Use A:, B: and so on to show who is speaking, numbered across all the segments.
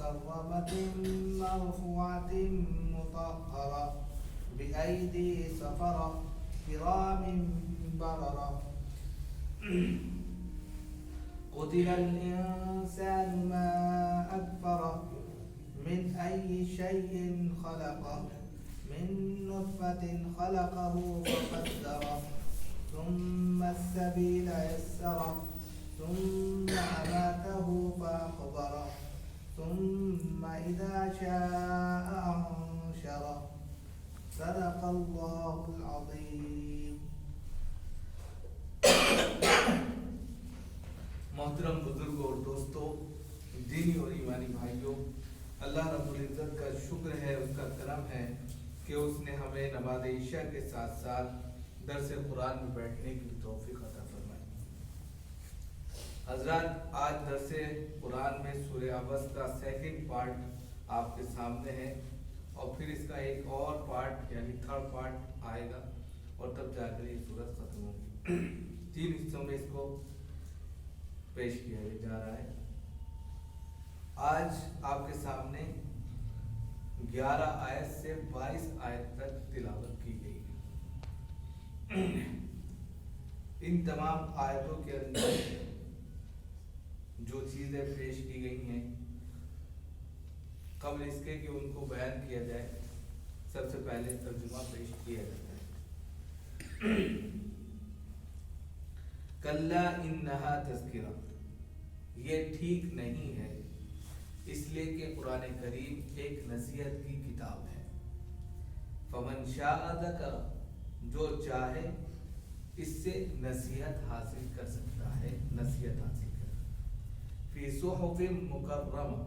A: مكرمة مرفوعة مطهرة بأيدي سفرة كرام بررة. قتل الإنسان ما أكفره من أي شيء خلقه من نطفة خلقه فقدره ثم السبيل يسره ثم أماته فأقبره ثم إذا شاء أنشره. صدق اللہ العظیم. محترم بزرگوں اور دوستوں، دینی اور ایمانی بھائیوں، اللہ رب العزت کا شکر ہے، اس کا کرم ہے کہ اس نے ہمیں نماز عشاء کے ساتھ ساتھ درس قرآن میں بیٹھنے کی توفیق عطا فرمائی. حضرات، آج درس قرآن میں سورہ عبس کا سیکنڈ پارٹ آپ کے سامنے ہے، اور پھر اس کا ایک اور پارٹ یعنی تھرڈ پارٹ آئے گا، اور تب جا کر یہ سورت ختم ہوگی. 3 حصوں میں اس کو پیش کیا جا رہا ہے. آج آپ کے سامنے 11 آیت سے 22 آیت تک تلاوت کی گئی ہے. ان تمام آیتوں کے اندر جو چیزیں پیش کی گئی ہیں، قبل اس کے کہ ان کو بیان کیا جائے، سب سے پہلے ترجمہ پیش کیا جاتا ہے. کلا انہا تذکرہ، یہ ٹھیک نہیں ہے، اس لیے کہ قرآن کریم ایک نصیحت کی کتاب ہے. فمن شاء ذکر، جو چاہے اس سے نصیحت حاصل کر سکتا ہے، نصیحت حاصل کر. فی صحف مکرمہ،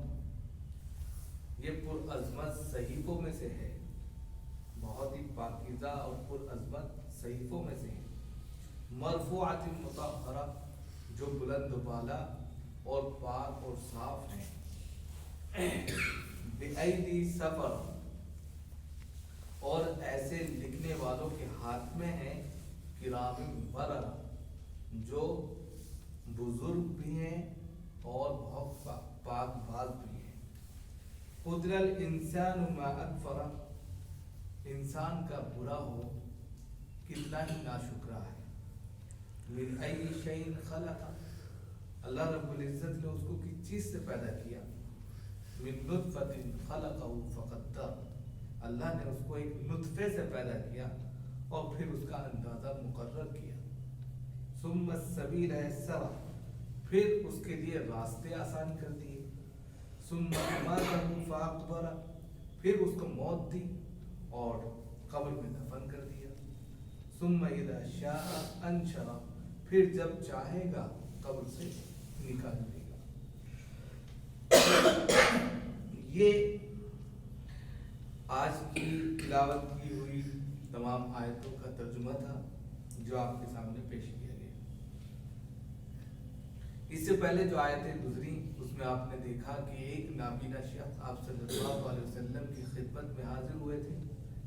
A: یہ پرعظمت صحیفوں میں سے ہے، بہت ہی پاکیزہ اور پرعظمت صحیفوں میں سے ہے. مرفوعۃ مطہرہ، جو بلند و بالا اور پاک اور صاف ہیں. بِأَيْدِي سفر، اور ایسے لکھنے والوں کے ہاتھ میں ہیں، کرام بررہ، جو بزرگ بھی ہیں اور بہت پاک باز بھی ہیں. قتل الانسان ما اکفرہ، انسان کا برا ہو کتنا ہی ناشکرا ہے. من ای شیء خلقہ، اللہ رب العزت نے اس کو کس چیز سے پیدا کیا. من نطفۃ خلقہ فقدر، اللہ نے اس کو ایک نطفے سے پیدا کیا اور پھر اس کا اندازہ مقرر کیا. ثم السبیل یسرہ، پھر اس کے لیے راستے آسان کر دیے. ثم اماتہ فاقبرہ، پھر اس کو موت دی اور قبر میں دفن کر دیا. ثم اذا شاء انشرہ، پھر جب چاہے گا قبر سے نکال دے گا. یہ آج کی تلاوت کی ہوئی تمام آیتوں کا ترجمہ تھا جو آپ کے سامنے پیش کیا گیا. اس سے پہلے جو آیتیں گزری اس میں آپ نے دیکھا کہ ایک نابینا شخص آپ صلی اللہ علیہ وسلم کی خدمت میں حاضر ہوئے تھے،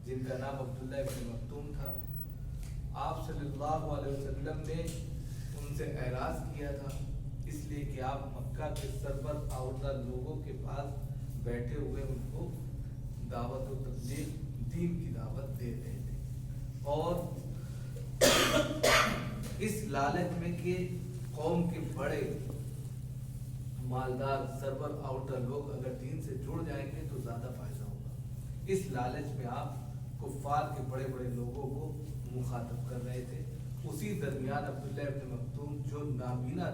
A: جن کا نام عبداللہ ابن مکتوم تھا. آپ صلی اللہ علیہ وسلم نے ان سے اعراض کیا تھا، اس لیے کہ آپ مکہ کے سربلند آوردہ لوگوں کے پاس بیٹھے ہوئے ان کو دعوت و تبلیغ دین کی دعوت دے رہے تھے، اور اس لالچ میں کہ قوم کے بڑے مالدار سربر آؤٹر لوگ اگر دین سے جڑ جائیں گے تو زیادہ فائدہ ہوگا، اس لالچ میں آپ کفار کے بڑے بڑے لوگوں کو مخاطب کر رہے تھے. اسی درمیان عبداللہ ابن مکتوم جو نابینا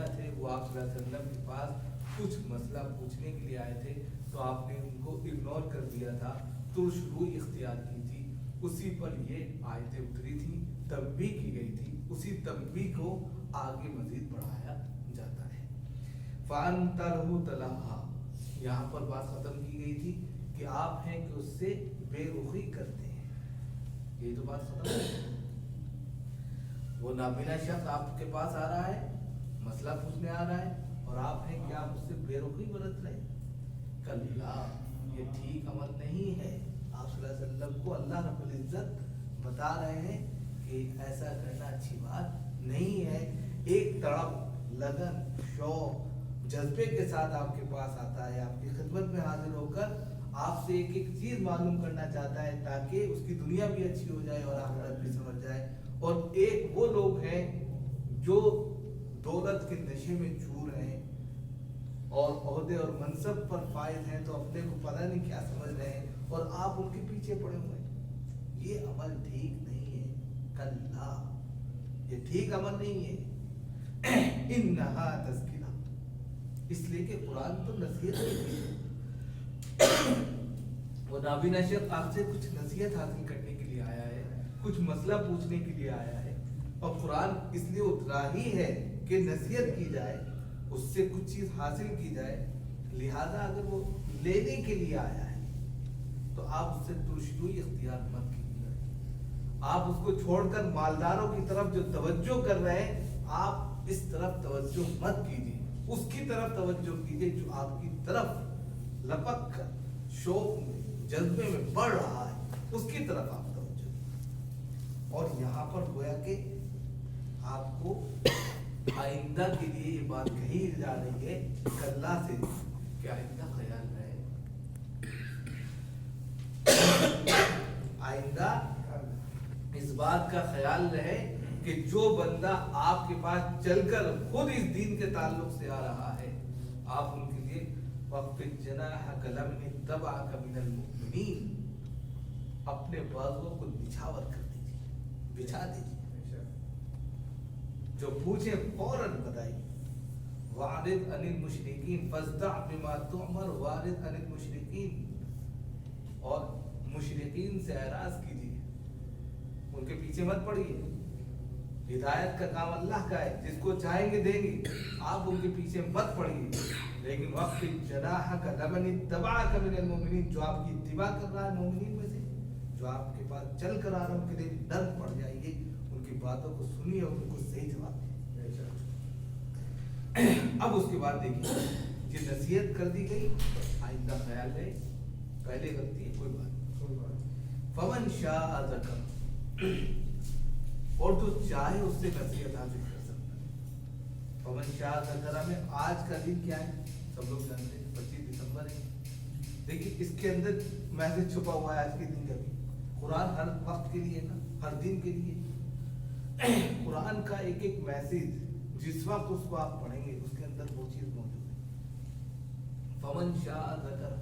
A: تھے، وہ آپ صلی اللہ علیہ وسلم کے پاس کچھ مسئلہ پوچھنے کے لیے آئے تھے، تو آپ نے ان کو اگنور کر دیا تھا، ترش روی اختیار کی تھی. اسی پر یہ آیتیں اتری تھی، تنبیہ کی گئی تھی. اسی تنبیہ کو آگے مزید بڑھایا جاتا ہے. فَأَنْتَ لَهُ تَلَهَّا، یہاں پر بات ختم کی گئی تھی کہ آپ ہیں کہ اس سے بے رخی کرتے ہیں. یہ تو بات ختم ہے. وہ نابینا شخص آپ کے پاس آ رہا ہے، مسئلہ پوچھنے آ رہا ہے، اور آپ ہیں کہ آپ اس سے بے رخی برت رہے ہیں. کلا، یہ ٹھیک عمل نہیں ہے. آپ صلی اللہ علیہ وسلم کو اللہ رب العزت بتا رہے ہیں کہ ایسا کرنا اچھی بات نہیں ہے. ایک طرف لگن، شوق، जज्बे के साथ आपके पास आता है, आपकी खिदमत में हाजिर होकर आपसे एक एक चीज मालूम करना चाहता है ताकि उसकी दुनिया भी अच्छी हो जाए और आखिरत भी समझ जाए। और एक वो लोग हैं जो दौलत के नशे में चूर हैं और ओहदे और मनसब पर फायद हैं, तो अपने को पता नहीं क्या समझ रहे हैं और आप उनके पीछे पड़े हुए हैं। ये अमल ठीक नहीं है, कल्ला, ये ठीक अमल नहीं है। इन्नहा तज़किरा, इसलिए कि कुरान तो नसीहत है। वो नाबीना शेख आपसे कुछ नसीहत हासिल करने के लिए आया है, कुछ मसला पूछने के लिए आया है, और कुरान इसलिए उतरा ही है कि नसीहत की जाए, उससे कुछ चीज हासिल की जाए। लिहाजा अगर वो लेने के लिए आया है तो आप उससे तुर्शदुई इख्तियार मत कीजिए। आप उसको छोड़कर मालदारों की तरफ जो तवज्जो कर रहे हैं, आप इस तरफ तवज्जो मत कीजिए, उसकी तरफ तवज्जो कीजिए जो आपकी तरफ लपक कर शौक में, जज्बे में बढ़ रहा है, उसकी तरफ आप तवज्जो। और यहाँ पर गोया कि आपको आइंदा के लिए ये बात कही जा रही है कल्ला से कि आइंदा ख्याल रहे, आइंदा इस बात का ख्याल रहे कि जो बंदा आपके पास चलकर खुद इस दीन के ताल्लुक से आ रहा है, आप उनके लिए वक़्फ़िज़ जनाहक लिमन इत्तबअक मिनल मुमिनीन, अपने बाजुओं को निछावर कर दीजिए, बिछा दीजिए, जो पूछे फौरन बताइए। वारिद अनिल मुशरिकीन फस्दा बिमा तुअमर वारिद अनिल मुशरिकीन, और मुशरिकीन से एराज कीजिए, उनके पीछे मत पड़िए। हिदायत का काम अल्लाह का है, जिसको चाहेंगे देंगे, आप उनके पीछे मत पड़िए। लेकिन वक़्फ़िज़ जनाहक लिमन इत्तबअक मिनल मुमिनीन, जो आपकी इत्तिबा कर रहा है मोमिनीन में से, जो आपके पास चल कर आ रहा है, उनके लिए नर्म पड़ जाइए, उनकी बातों को सुनिए और उनको सही जवाब दीजिए। अब उसके बाद देखिए, ये नसीहत कर दी गई, आइंदा ख्याल रहे, पहले गलती है कोई बात। फमन शाअ ज़कर, और जो चाहे उससे नसीहत हासिल कर सकता है। फमन शाअ ज़कर में आज का दिन क्या है सब लोग जानते हैं, 25 दिसंबर है। देखिए इसके अंदर मैसेज छुपा हुआ है आज के दिन का भी। कुरान हर वक्त के लिए ना, हर दिन के लिए कुरान का एक एक मैसेज जिस वक्त उसको आप पढ़ेंगे उसके अंदर वो चीज मौजूद है। फमन शाअ ज़कर,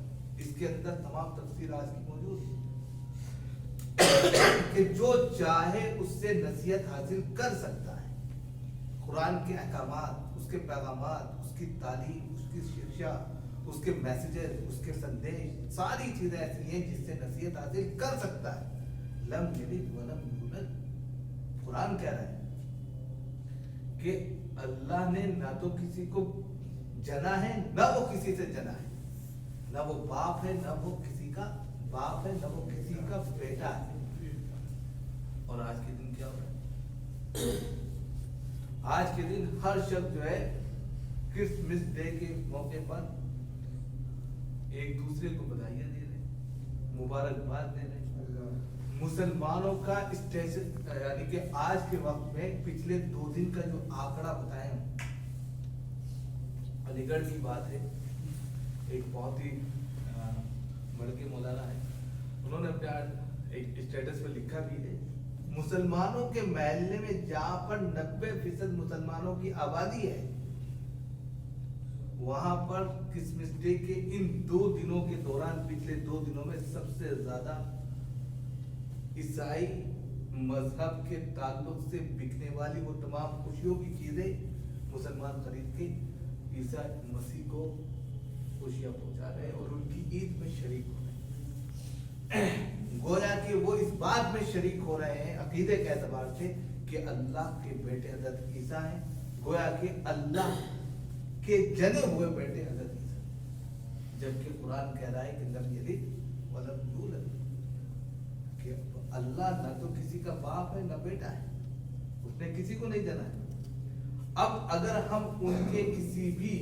A: इसके अंदर तमाम तफसीर आज की मौजूद है कि जो चाहे उससे नसीहत हासिल कर सकता है। कुरान के अहकामात, उसके पैगामात, उसकी तालीम, उसकी शिक्षा, उसके मैसेजेस, उसके संदेश, सारी चीजें ऐसी हैं जिससे नसीहत हासिल कर सकता है। लम यलिद वलम यूलद, कुरान कह रहा है कि अल्लाह ने ना तो किसी को जना है, ना वो किसी से जना है, ना वो बाप है, ना वो किसी का बाप है, ना वो किसी का बेटा है। और आज के दिन क्या हो रहा है? आज के दिन हर शख्स जो है क्रिसमस डे के मौके पर एक दूसरे को बधाइयां दे रहे, मुबारकबाद दे रहे। मुसलमानों का स्टेशन, यानी कि आज के वक्त में पिछले 2 दिन का जो आंकड़ा बताया, अलीगढ़ की बात है, एक बहुत ही बड़के मौलाना है, उन्होंने अपने एक स्टेटस पे लिखा भी है, मुसलमानों के महल्ले में जहां पर 90% मुसलमानों की आबादी है, वहां पर क्रिसमस डे के इन 2 दिनों के दौरान, पिछले 2 दिनों में सबसे ज्यादा ईसाई मजहब के ताल्लुक से बिकने वाली वो तमाम खुशियों की चीजें मुसलमान खरीद के ईसा मसीह को खुशियां पहुंचा रहे और उनकी ईद में शरीक हो रहे हैं। गोया कि वो इस बात में शरीक हो रहे हैं अकीदे के एतबार से कि अल्लाह के बेटे हजरत ईसा हैं, गोया कि अल्लाह के जने हुए बेटे हजरत ईसा, जबकि कुरान कह रहा है कि लम यलिद वलम यूलद, कि अल्लाह ना तो किसी का बाप है ना बेटा है, उसने किसी को नहीं जना है। अब अगर हम उनके किसी भी,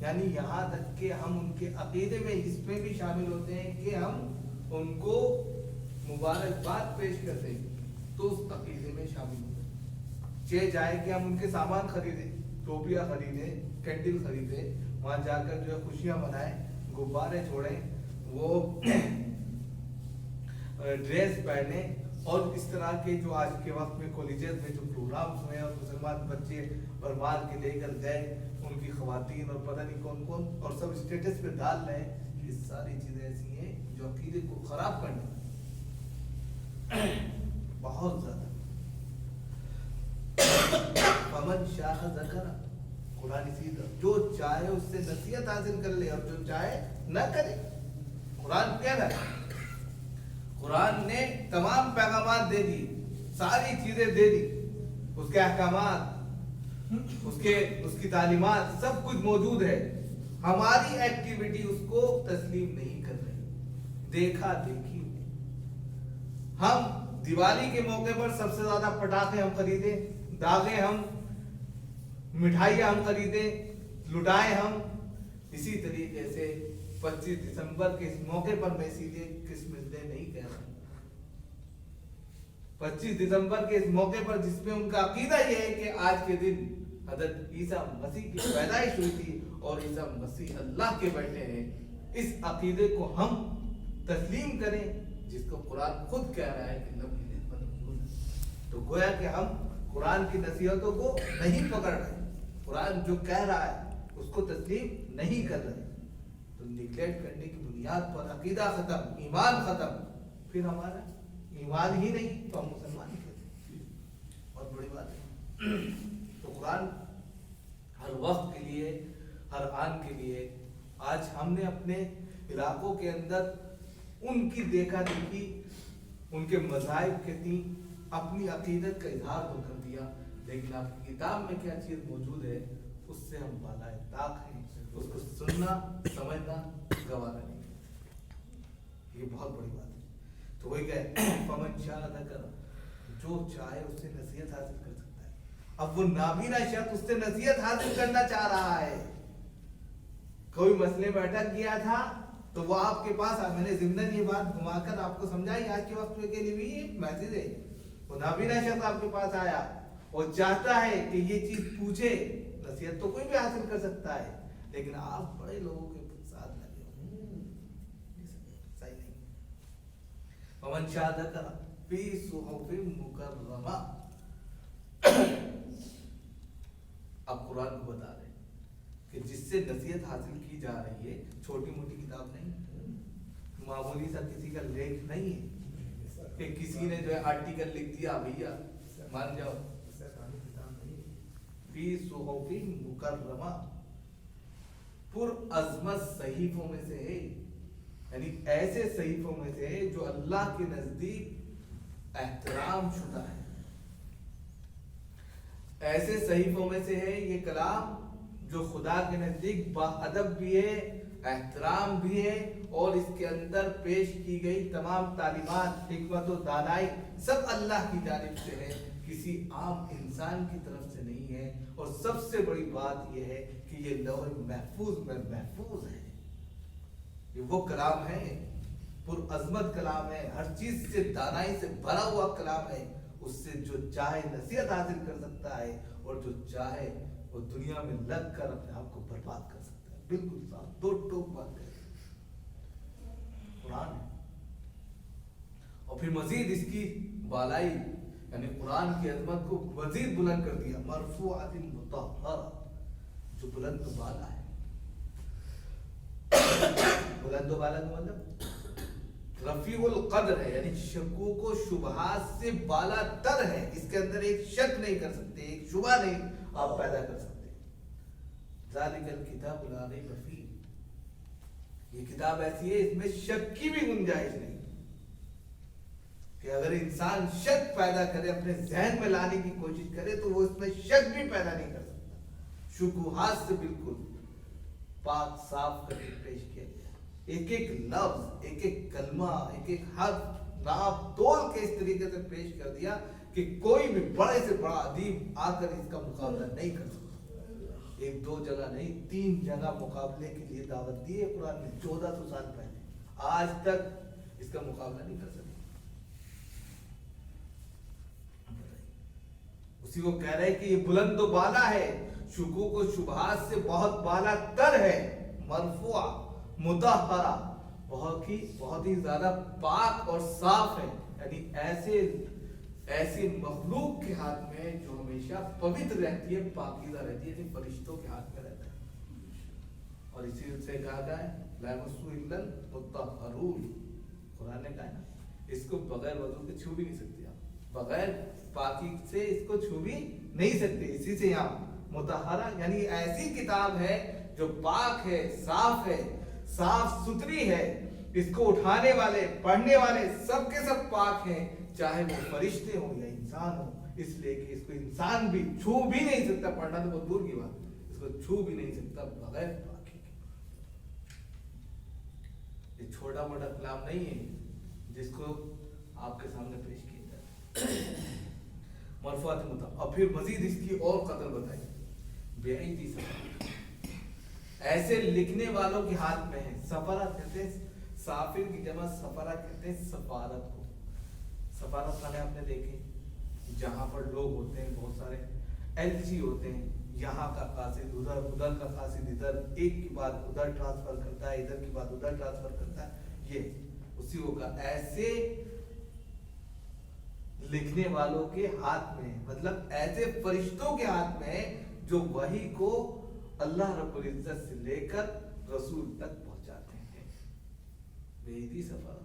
A: यानी यहाँ तक कि हम उनके अकीदे में इसमें भी शामिल होते हैं कि हम उनको मुबारकबाद पेश करते हैं, तो उस अकीदे में शामिल होते हैं। चाहे जाए कि हम उनके सामान खरीदें टोपियाँ खरीदे, कैंडल खरीदे, वहाँ जाकर जो है खुशियाँ मनाएं, गुब्बारे छोड़ें, वो ड्रेस पहने, और इस तरह के जो आज के वक्त में कॉलेजेस में जो प्रोग्राम्स हुए और मुसलमान बच्चे भरमार के लेकर गए, उनकी खवातीन और पता नहीं कौन कौन, और सब स्टेटस पे डाल रहे हैं, ये सारी चीजें ऐसी हैं जो अकीदे को खराब करने बहुत ज्यादा। फमन शाह ज़करा, कुरान सीधा, जो चाहे उससे नसीहत हासिल कर ले और जो चाहे न करे। कुरान कह रहा है, कुरान ने तमाम पैगामात दे दी, सारी चीजें दे दी, उसके अहकामात, उसकी तालीमात सब कुछ मौजूद है। हमारी एक्टिविटी उसको तस्लीम नहीं कर रही, देखा देखी। हम दिवाली के मौके पर सबसे ज्यादा पटाखे हम खरीदे, दागे हम, मिठाइयाँ हम खरीदे, लुटाए हम। इसी तरीके से 25 दिसंबर के इस मौके पर मैं सीधे क्रिसमस डे नहीं कह रहा। 25 दिसंबर के इस मौके पर जिसमें उनका अकीदा यह है कि आज के दिन हज़रत ईसा मसीह की पैदाइश हुई थी और ईसा मसीह अल्लाह के बेटे हैं, इस अकीदे को हम तस्लीम करें जिसको कुरान खुद कह रहा है कि तो गोया कि हम कुरान की नसीहतों को नहीं पकड़ रहे, कुरान जो कह रहा है उसको तस्लीम नहीं कर रहे। तो निगलेक्ट करने की बुनियाद पर अकीदा खत्म, ईमान खत्म, फिर हमारा ईमान ही नहीं तो हम मुसलमान ही कहते, बहुत बड़ी बात है। तो कुरान हर वक्त के लिए, हर आन के लिए, आज हमने अपने इलाकों के अंदर उनकी देखा देखी, उनके मज़ाहिब के थी, अपनी अकीदत का इजहार तो कर दिया, लेकिन आपकी किताब में क्या चीज़ मौजूद है उससे हम बाला ताक हैं, उसको सुनना समझना गवारा नहीं, ये बहुत बड़ी बात है। तो वही कहे फमन शाह ज़करा, जो चाहे उससे नसीहत हासिल कर सकता है। अब वो नाबीना शख्स उससे नसीहत हासिल करना चाह रहा है, कोई मसले में अटक गया था तो वो आपके पास, मैंने जिम्मन ये बात घुमाकर आपको समझाई आज के वक्त में के लिए भी मैसेज है। वो नाबीना शख्स आपके पास आया और चाहता है कि ये चीज पूछे, नसीहत तो कोई भी हासिल कर सकता है, लेकिन आप बड़े लोगों के साथ लगे हो, सही नहीं। पवन शाह ज़करा फी सुहुफ़िन मुकर्रमा, अब कुरान को बता रहे कि जिससे नसीहत हासिल की जा रही है, छोटी मोटी किताब नहीं, मामूली सा किसी का लेख नहीं है कि किसी ने जो है आर्टिकल लिख दिया भैया मान जाओ। फी सुहुफ़िन मुकर्रमा, पुर अज़मत सहीफों में से है, यानी ऐसे सहीफों में से है जो अल्लाह के नजदीक एहतराम शुदा है। ऐसे सहीफों में से है ये कलाम जो खुदा के नजदीक बाअदब भी है, एहतराम भी है, और इसके अंदर पेश की गई तमाम तालीमात, हिकमत और दानाई सब अल्लाह की जानिब से है, किसी आम इंसान की तरफ से नहीं है। और सबसे बड़ी बात यह है कि ये लौह महफूज में महफूज है, ये वो कलाम है, पुरअज़मत कलाम है, हर चीज से दानाई से भरा हुआ कलाम है। उससे जो चाहे नसीहत हासिल कर सकता है और जो चाहे वो दुनिया में लग कर अपने आप को बर्बाद कर सकता है। बिल्कुल साफ दो टोक बात है कुरान है। और फिर मजीद इसकी बालाई यानी कुरान की अजमत को मजीद बुलंद कर दिया, मरफूअतिन मुतहहरा, जो बुलंद बाला है। बुलंद बाला का मतलब रफीउल कद्र है, यानी शकूक व शुबहात से बाला तर है, इसके अंदर एक शक नहीं कर सकते, एक शुबहा नहीं आप पैदा कर सकते। ज़ालिकल किताबु ला रैब फीह, ये किताब ऐसी है इसमें शक की भी गुंजाइश नहीं, कि अगर इंसान शक पैदा करे, अपने जहन में लाने की कोशिश करे, तो वो इसमें शक भी पैदा नहीं कर सकता। शुबहात से बिल्कुल पाक साफ करके पेश किया गया, एक एक लफ्ज, एक एक कलमा, एक एक हर्फ नाप तोल के इस तरीके से पेश कर दिया कि कोई भी बड़े से बड़ा अदीब आकर इसका मुकाबला नहीं कर सकता। एक दो जगह नहीं, 3 जगह मुकाबले के लिए दावत दी है कुरान ने 1400 साल पहले, आज तक इसका मुकाबला नहीं कर सके। उसी को कह रहे हैं कि ये बुलंद बाला है शुकूक व शुबहात से बहुत बाला तर है, मरफुआ मुतहरा, बहुत ही ज्यादा पाक और साफ है। यानी ऐसे मखलूक के हाथ में जो हमेशा पवित्र रहती है, पाकीज़ा रहती है, फरिश्तों के हाथ में रहता है। और इसी से कहा गया है ला यमस्सुहु इल्लल मुत्तहरून, कुरान ने कहा है इसको बगैर वजू के छू भी नहीं सकते आप, बगैर पाकी से इसको छू भी नहीं सकते। इसी से यहाँ मुतहरा यानी ऐसी किताब है जो पाक है, साफ सुथरी है, इसको उठाने वाले पढ़ने वाले सबके सब पाक हैं, चाहे वो फरिश्ते हो या इंसान हो, इसलिए कि इसको इंसान भी छू भी नहीं सकता, पढ़ना तो बहुत दूर की बात, इसको छू भी नहीं सकता बगैर पाकी के। ये छोटा मोटा कलाम नहीं है जिसको आपके सामने पेश किया जाए। मरफूआत मुता, और फिर मजीद इसकी और कदर बताई, बेईदी सफरा, ऐसे लिखने वालों के हाथ में है। सफरा कहते हैं, साफिर की जमा सफरा कहते हैं सफारत को। सफारत खाने आपने देखे जहां पर लोग होते हैं, बहुत सारे एलची होते हैं, यहाँ का कासिद उधर, उधर का कासिद इधर, एक की बात उधर ट्रांसफर करता है, इधर की बात उधर ट्रांसफर करता है, ये उसी को का ऐसे लिखने वालों के हाथ में, मतलब ऐसे फरिश्तों के हाथ में जो वही को अल्लाह रब्बुल इज्जत से लेकर रसूल तक पहुंचाते हैं। बेईदी सफर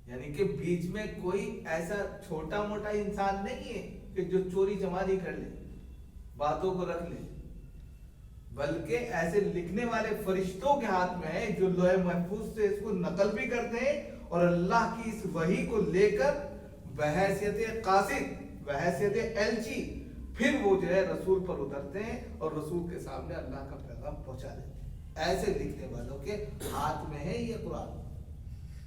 A: यानी कि बीच में कोई ऐसा छोटा मोटा इंसान नहीं है कि जो चोरी चमारी कर ले, बातों को रख ले, बल्कि ऐसे लिखने वाले फरिश्तों के हाथ में है जो लोहे महफूज से इसको नकल भी करते हैं और अल्लाह की इस वही को लेकर बहैसियत कासिद, बहैसियत एलची, फिर वो जो है रसूल पर उतरते हैं और रसूल के सामने अल्लाह का पैगाम पहुंचा देते हैं। ऐसे लिखने वालों के हाथ में है ये कुरान।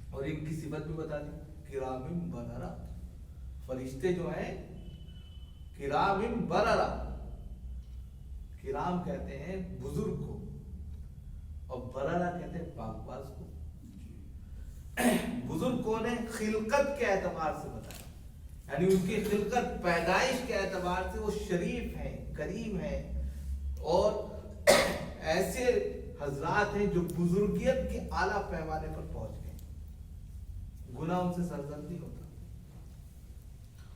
A: और इनकी सिफत भी बता दी, किरामिन बररा, फरिश्ते जो हैं किरामिन बररा, किराम कहते हैं बुजुर्ग को और बररा कहते हैं पाकबाज को। बुजुर्ग कौन है? खिलकत के एतबार से बताया, यानी उनकी खिलकत पैदाइश के एतबार से वो शरीफ हैं, करीम हैं, और ऐसे हजरात हैं जो बुजुर्गियत के आला पैमाने पर पहुंच गए, गुनाह उनसे सरजद नहीं होता।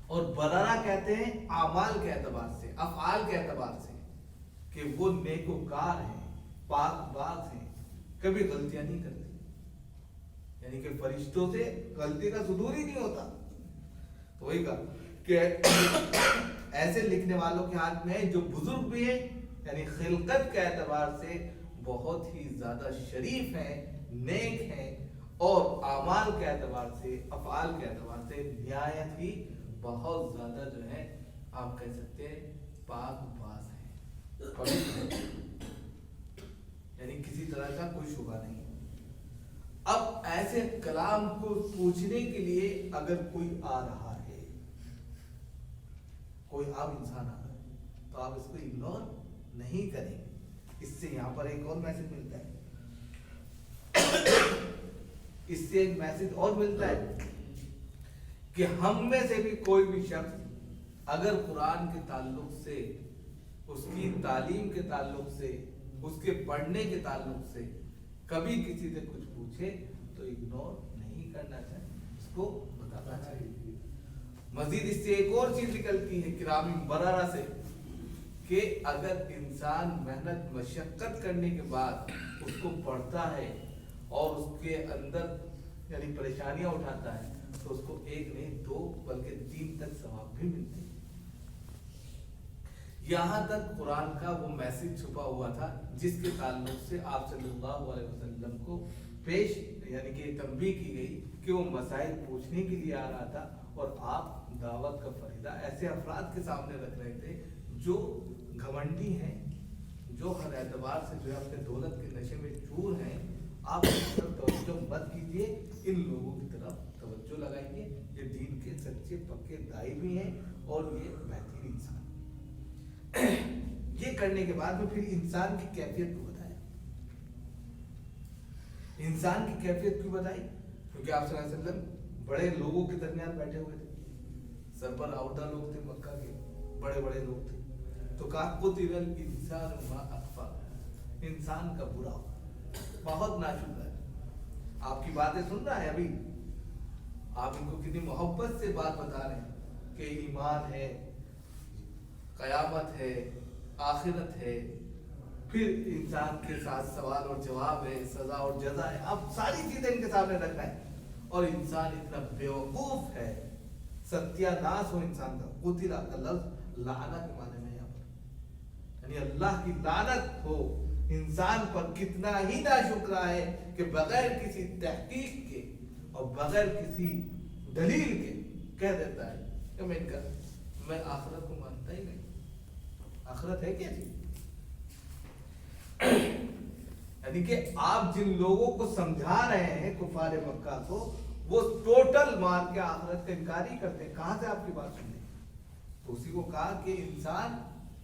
A: और बरारा कहते हैं आमाल के एतबार से, अफआल के एतबार से, कि वो नेकोकार हैं, पाकबाज हैं, कभी गलतियां नहीं करते, यानी कि फरिश्तों से गलती का सुदूर ही नहीं होता। तो वही कहा कि ऐसे लिखने वालों के हाथ में जो बुजुर्ग भी हैं, यानी खिलकत के एतबार से बहुत ही ज्यादा शरीफ हैं, नेक हैं, और आमाल के एतबार से, अफआल के एतबार से निहायत ही बहुत ज्यादा जो है आप कह सकते हैं पाकबाज हैं, पवित्र हैं, यानी किसी तरह का कोई शुबा नहीं। अब ऐसे कलाम को पूछने के लिए अगर कोई आ रहा है, कोई आम इंसान आ रहा है, तो आप इसको इग्नोर नहीं करेंगे। इससे यहां पर एक और मैसेज मिलता है, इससे एक मैसेज और मिलता है कि हम में से भी कोई भी शख्स अगर कुरान के ताल्लुक से, उसकी तालीम के ताल्लुक से, उसके पढ़ने के ताल्लुक से कभी किसी से कुछ पूछे तो इग्नोर नहीं करना चाहिए, इसको बताना चाहिए। मजीद इससे एक और चीज निकलती है किरामिन बरारा से, कि अगर इंसान मेहनत मशक्कत करने के बाद उसको पढ़ता है और उसके अंदर यानी परेशानियां उठाता है, तो उसको एक नहीं दो बल्कि 3 तक सवाब भी मिलते हैं। यहाँ तक कुरान का वो मैसेज छुपा हुआ था जिसके ताल्लुक से आप सल्लल्लाहु अलैहि वसल्लम को पेश यानी कि तंबीह की गई कि वो मसाइल पूछने के लिए आ रहा था, और आप दावत का फरीदा ऐसे अफराद के सामने रख रहे थे जो घमंडी हैं, जो हर एतबार से जो है अपने दौलत के नशे में चूर हैं। आप इस तरफ तवज्जो मत कीजिए, इन लोगों की तरफ तवज्जो लगाइए। ये दीन के सच्चे पक्के दाई भी हैं और ये बेहतरीन इंसान। ये करने के बाद में फिर इंसान की कैफियत को बताया। इंसान की कैफियत क्यों बताई? क्योंकि आप सल्लल्लाहु अलैहि वसल्लम बड़े लोगों के दरमियान बैठे हुए थे, सरपर आउदा लोग थे, मक्का के बड़े बड़े लोग थे, تو کہا قتل الانسان ما اکفر، انسان کا برا بہت ناشکر ہے۔ آپ کی باتیں سن رہا ہے ابھی، آپ ان کو کتنی محبت سے بات بتا رہے ہیں کہ ایمان ہے، قیامت ہے، آخرت ہے، پھر انسان کے ساتھ سوال اور جواب ہے، سزا اور جزا ہے، اب ساری چیزیں ان کے سامنے رکھنا ہے۔ اور انسان اتنا بیوقوف ہے، ستیہ ناش ہو انسان کا۔ قتل کا لفظ لعنت کے معنی میں یہاں پر، یعنی اللہ کی لعنت ہو انسان پر، کتنا ہی ناشکرا ہے کہ بغیر کسی تحقیق کے اور بغیر کسی دلیل کے کہہ دیتا ہے کہ میں آخرت کو مانتا ہی نہیں۔ آخرت ہے کیا چیز؟ یعنی کہ آپ جن لوگوں کو سمجھا رہے ہیں کفار مکہ کو، وہ ٹوٹل مان کے آخرت کا انکار ہی کرتے ہیں۔ کہاں سے آپ کی بات سنیں؟ تو اسی کو کہا کہ انسان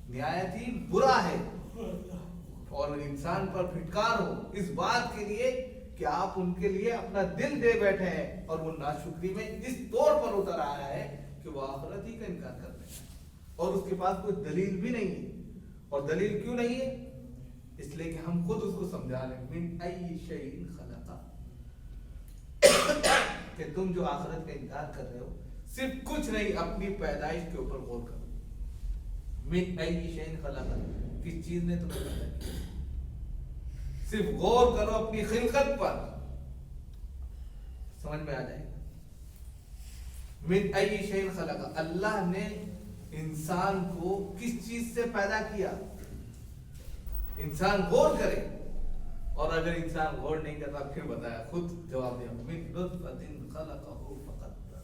A: نہایت ہی برا ہے، اور انسان پر پھٹکار ہو اس بات کے لیے کہ آپ ان کے لیے اپنا دل دے بیٹھے ہیں، اور وہ ناشکری میں اس طور پر اتر آیا ہے کہ وہ آخرت ہی کا انکار کر رہے ہیں، اور اس کے پاس کوئی دلیل بھی نہیں ہے۔ اور دلیل کیوں نہیں ہے؟ اس لیے کہ ہم خود اس کو سمجھا رہے ہیں، من ای شیء خلق، کہ تم جو آخرت کا انکار کر رہے ہو صرف کچھ نہیں، اپنی پیدائش کے اوپر غور کرو۔ من ای شیء خلق، کس چیز نے تمہیں پیدا کیا، صرف غور کرو اپنی خلقت پر، سمجھ میں آ جائے گا۔ من ای شیء خلق، اللہ نے انسان کو کس چیز سے پیدا کیا؟ انسان غور کرے، اور اگر انسان غور نہیں کرتا پھر بتایا، خود جواب دیا، من نطفۃ خلقہ فقدر۔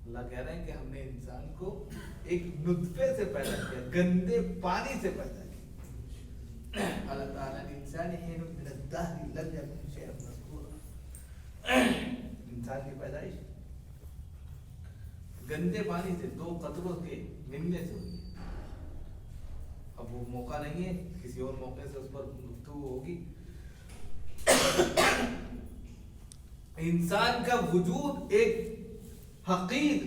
A: اللہ کہہ رہے ہیں کہ ہم نے انسان کو ایک نطفے سے پیدا کیا، گندے پانی سے پیدا کیا۔ اللہ تعالیٰ نے انسان حین من الدہر لم یکن شیئا مذکورا، انسان کی پیدائش گندے پانی سے، دو قطروں کے ملنے سے ہوئی۔ اب وہ موقع نہیں ہے، کسی اور موقع سے اس پر گفتگو ہوگی۔ انسان کا وجود ایک حقیر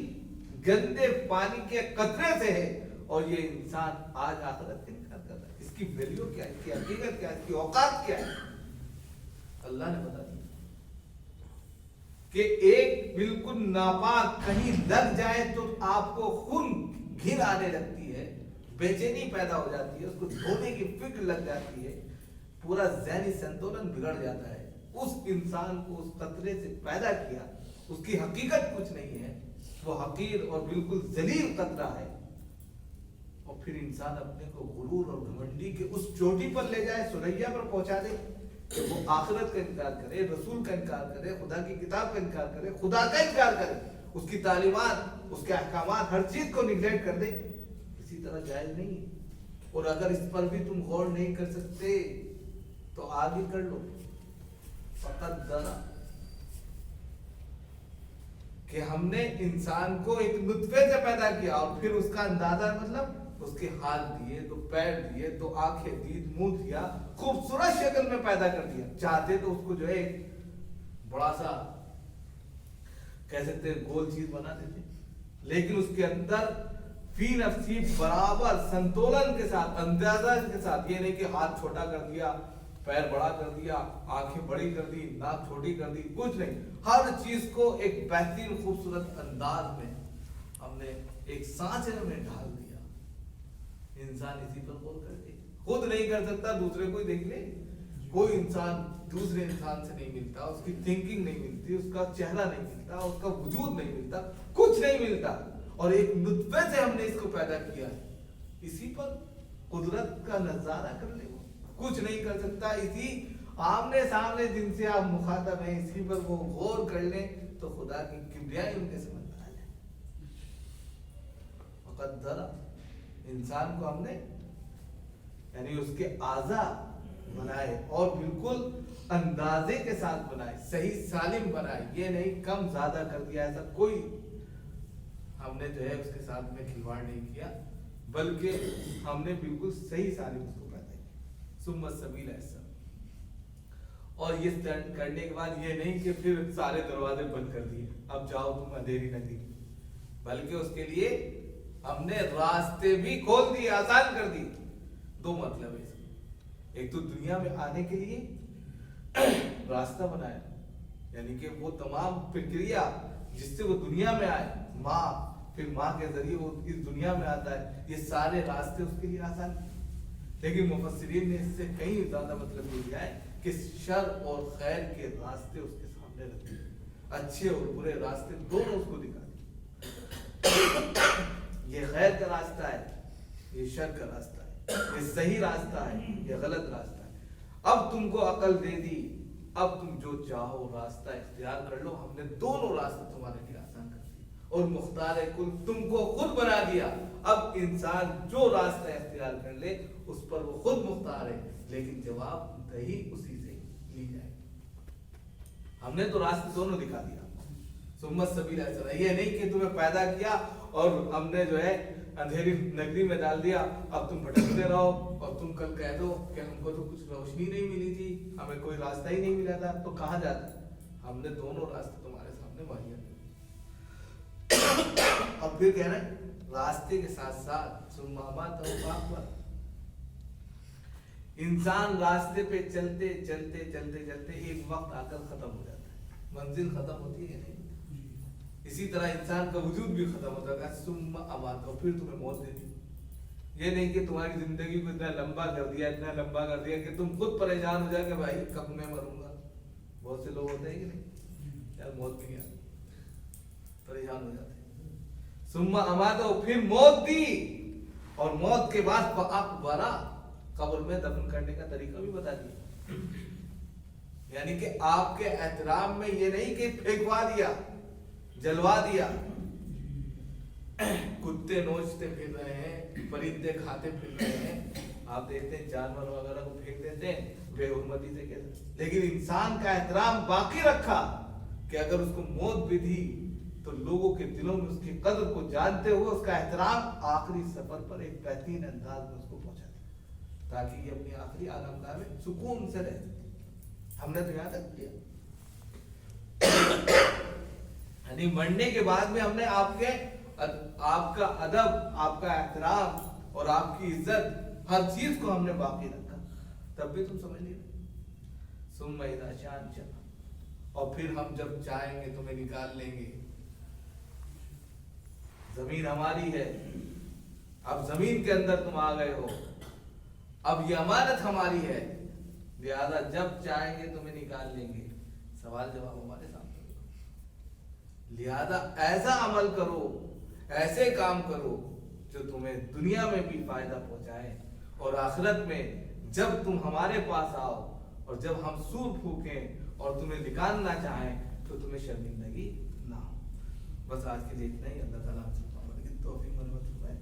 A: گندے پانی کے قطرے سے ہے، اور یہ انسان آج آخرت کا انکار کر رہا ہے۔ اس کی ویلیو کیا ہے، اس کی حقیقت کیا ہے، اس کی اوقات کیا ہے؟ اللہ نے بتا دیا کہ ایک بالکل ناپاک کہیں لگ جائے تو آپ کو خون گھن آنے لگتی ہے، بے چینی پیدا ہو جاتی ہے، اس کو دھونے کی فکر لگ جاتی ہے، پورا ذہنی سنتولن بگڑ جاتا ہے۔ اس انسان کو اس قطرے سے پیدا کیا، اس کی حقیقت کچھ نہیں ہے، وہ حقیر اور بالکل ذلیل قطرہ ہے، اور پھر انسان اپنے کو غرور اور گھمنڈی کے اس چوٹی پر لے جائے، سریا پر پہنچا دے کہ وہ آخرت کا انکار کرے، رسول کا انکار کرے، خدا کی کتاب کا انکار کرے، خدا کا انکار کرے، اس کی تعلیمات، اس کے احکامات، ہر چیز کو نیگلیکٹ کر دے۔ اسی طرح جائز نہیں ہے۔ اور اگر اس پر بھی تم غور نہیں کر سکتے تو آگے کر لو، فقدر، کہ ہم نے انسان کو ایک نطفے سے پیدا کیا، اور پھر اس کا اندازہ مطلب اس کے ہاتھ دیے، تو پیر دیے، تو آنکھیں دی، منہ دیا، خوبصورت شکل میں پیدا کر دیا۔ چاہتے تو اس کو جو ہے بڑا سا کہہ سکتے گول چیز بنا دیتے، لیکن اس کے اندر فی نفسی برابر سنتولن کے ساتھ، اندازہ کے ساتھ، یہ نہیں کہ ہاتھ چھوٹا کر دیا، پیر بڑا کر دیا، آنکھیں بڑی کر دی، ناک چھوٹی کر دی، کچھ نہیں، ہر چیز کو ایک بہترین خوبصورت انداز میں ہم نے ایک سانچے میں ڈھال دیا۔ انسان اسی پر غور کرتے، خود نہیں کر سکتا، دوسرے کو ہی دیکھ لے، کوئی انسان دوسرے انسان سے نہیں ملتا، اس کی تھنکنگ نہیں ملتی، اس کا چہرہ نہیں ملتا، اس کا وجود نہیں ملتا، کچھ نہیں ملتا، اور ایک نطفے سے ہم نے اس کو پیدا کیا ہے۔ اسی پر قدرت کا نظارہ کر لے، وہ کچھ نہیں کر سکتا، اسی آمنے سامنے جن سے آپ مخاطب ہیں، اسی پر وہ غور کر لیں تو خدا کی کبریائی ان کے سمجھ میں آ جائے۔ مقدر، انسان کو ہم نے یعنی اس کے اعضاء بنائے، اور بالکل اندازے کے ساتھ بنائے، صحیح سالم بنائے، یہ نہیں کم زیادہ کر دیا، ایسا کوئی ہم نے جو ہے اس کے ساتھ میں کھلواڑ نہیں کیا، بلکہ ہم نے بالکل صحیح سالم اس کو پیدا کیا۔ ثم السبیل یسر، اور یہ کرنے کے بعد یہ نہیں کہ پھر سارے دروازے بند کر دیے، اب جاؤ تم اندھیری نگری، بلکہ اس کے لیے हमने रास्ते भी खोल दिए, आसान कर दिए। दो मतलब है इसके, एक तो दुनिया में आने के लिए रास्ता बनाया, यानी कि वो तमाम प्रक्रिया जिससे वो दुनिया में आए, माँ, फिर माँ के जरिए वो इस दुनिया में आता है, ये सारे रास्ते उसके लिए आसान किए। लेकिन मुफस्सिरीन ने इससे कहीं ज्यादा मतलब ये दिया है कि शर और खैर के रास्ते उसके सामने रख दिए, अच्छे और बुरे रास्ते दोनों उसको दिखा दिए। ये खैर का रास्ता है, ये शर का रास्ता है, ये सही रास्ता है, ये गलत रास्ता है। अब तुमको अकल दे दी, अब तुम जो चाहो रास्ता इख्तियार कर लो। हमने दोनों रास्ते तुम्हारे लिए आसान कर दिए और मुख्तार कुल तुमको खुद बना दिया। अब इंसान जो रास्ता इख्तियार कर ले उस पर वो खुद मुख्तार है, लेकिन जवाब दही उसी से ली जाए। हमने तो रास्ते दोनों दिखा दिया। सुम्मत सबील ऐसा, ये नहीं कि तुम्हें पैदा किया और हमने जो है अंधेरी नगरी में डाल दिया, अब तुम भटकते रहो और तुम कल कह दो कि हमको तो कुछ रोशनी नहीं मिली थी, हमें कोई रास्ता ही नहीं मिला था, तो कहाँ जाते। हमने दोनों रास्ते तुम्हारे सामने मुहैया किए। अब फिर कह रहे हैं रास्ते के साथ साथ सुम्मा तो इंसान रास्ते पे चलते चलते चलते चलते एक वक्त आकर खत्म हो जाता है, मंजिल खत्म होती है नहीं। इसी तरह इंसान का वजूद भी खत्म होता है, सुम्मा अमाता, फिर तुम्हें मौत दे दी। ये नहीं कि तुम्हारी जिंदगी को इतना लंबा कर दिया, इतना लंबा कर दिया कि तुम खुद परेशान हो जाओगे, भाई कब मैं मरूंगा। बहुत से लोग होते हैं कि नहीं, यार मौत की यार परेशान हो जाते हैं। सुम्मा अमाता, फिर मौत दी, और मौत के बाद अकबरा, कब्र में दफन करने का तरीका भी बता दिया। यानी कि आपके एहतराम में ये नहीं कि फेंकवा दिया, जलवा दिया। कुत्ते नोचते फिर रहे हैं, परिंदे खाते फिर रहे हैं, आप देखते हैं जानवर वगैरह को फेंक देते हैं बेहुरमती से कैसे। लेकिन इंसान का एहतराम बाकी रखा कि अगर उसको मौत भी दी तो लोगों के दिलों में उसकी कदर को जानते हुए उसका एहतराम आखिरी सफर पर एक बेहतरीन अंदाज में उसको पहुंचा दिया, ताकि ये अपनी आखिरी आलमगाह में सुकून से रहे। हमने तो यहाँ तक किया, यानी मरने के बाद में हमने आपका अदब, आपका एहतराम और आपकी इज्जत, हर चीज को हमने बाकी रखा। तब भी तुम समझ नहीं रहे। सुम्मा इज़ा शान चला, और फिर हम जब चाहेंगे तुम्हें निकाल लेंगे। जमीन हमारी है, अब जमीन के अंदर तुम आ गए हो, अब ये अमानत हमारी है, लिहाजा जब चाहेंगे तुम्हें निकाल लेंगे। सवाल जवाब हमारे सामने। लिहाजा ऐसा अमल करो, ऐसे काम करो जो तुम्हें दुनिया में भी फायदा पहुंचाए, और आखिरत में जब तुम हमारे पास आओ और जब हम सूर फूकें और तुम्हें निकालना चाहें तो तुम्हें शर्मिंदगी ना हो। बस आज के लिए इतना ही। अल्लाह ताला हमसे तौफीक मरहमत फरमाए।